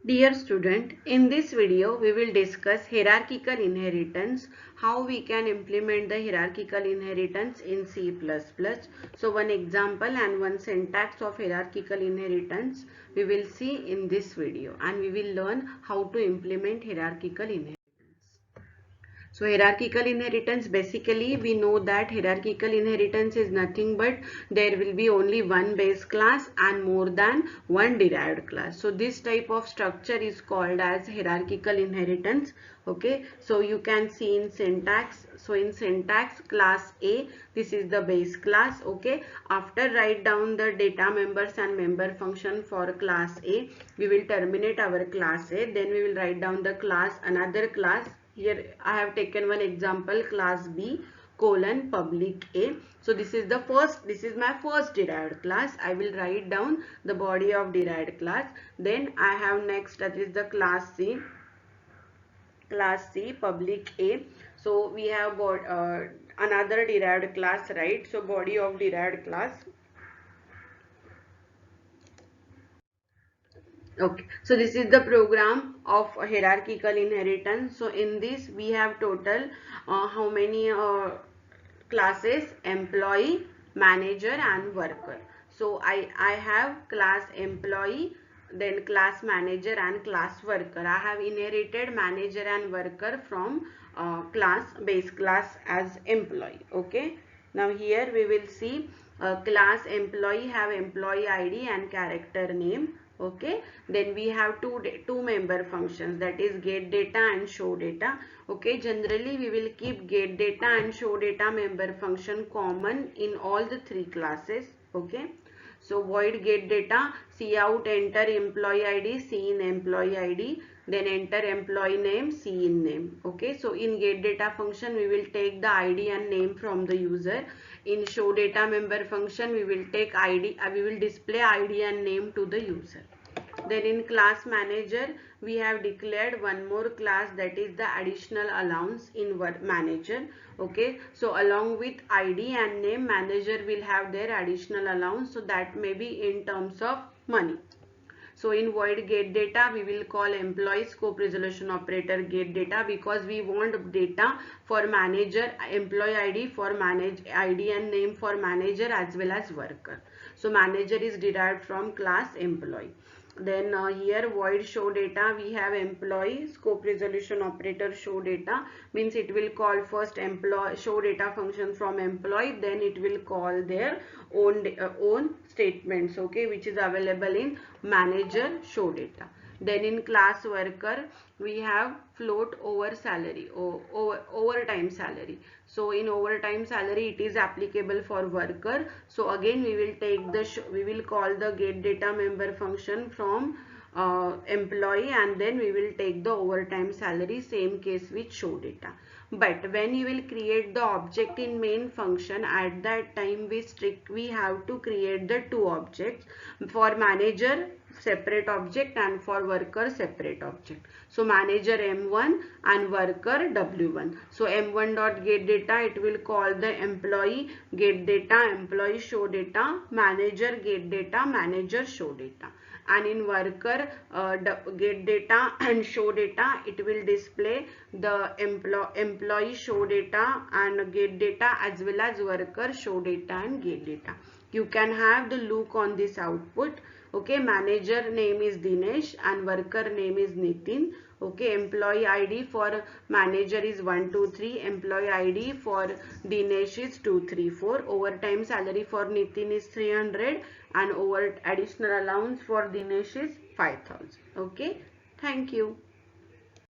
Dear student, in this video we will discuss hierarchical inheritance, how we can implement the hierarchical inheritance in C++. So one example and one syntax of hierarchical inheritance we will see in this video, and we will learn how to implement hierarchical inheritance. So hierarchical inheritance, basically we know that hierarchical inheritance is nothing but there will be only one base class and more than one derived class. So this type of structure is called as hierarchical inheritance. Okay, so you can see in syntax. So in syntax, class A, this is the base class. Okay, after write down the data members and member function for class A, we will terminate our class A. Then we will write down the class, another class. Here I have taken one example, class B colon public A. So this is my first derived class. I will write down the body of derived class. Then I have next, that is the class C public A. So we have another derived class, right? So body of derived class. Okay, so this is the program of hierarchical inheritance. So in this we have total how many classes? Employee, manager and worker. So I have class employee, then class manager and class worker. I have inherited manager and worker from base class as employee. Okay, now here we will see class employee have employee ID and character name. Okay, then we have two member functions, that is get data and show data. Okay, generally we will keep get data and show data member function common in all the three classes. Okay, so void get data, C out enter employee ID, C in employee ID, then enter employee name, C in name. Okay, so in get data function we will take the ID and name from the user. In show data member function we will take ID, we will display ID and name to the user. Then in class manager we have declared one more class, that is the additional allowance in manager. Okay, so along with ID and name, manager will have their additional allowance, so that may be in terms of money. So in void get data we will call employee scope resolution operator get data, because we want data for manager, employee ID for ID and name for manager as well as worker. So manager is derived from class employee. Then here void show data, we have employee scope resolution operator show data, means it will call first employee show data function from employee, then it will call their own statements, okay, which is available in manager show data. Then in class worker we have float over salary or overtime salary. So in overtime salary it is applicable for worker. So again we will take we will call the get data member function from employee, and then we will take the overtime salary, same case with show data. But when you will create the object in main function, at that time we have to create the two objects, for manager separate object and for worker separate object. So manager M1 and worker W1. So M1 dot get data, it will call the employee get data, employee show data, manager get data, manager show data. And in worker get data and show data, it will display the employee show data and get data as well as worker show data and get data. You can have the look on this output. Okay, manager name is Dinesh and worker name is Nitin. Okay, employee ID for manager is 123, employee ID for Dinesh is 234, overtime salary for Nitin is 300 and over additional allowance for Dinesh is 5000. Okay, thank you.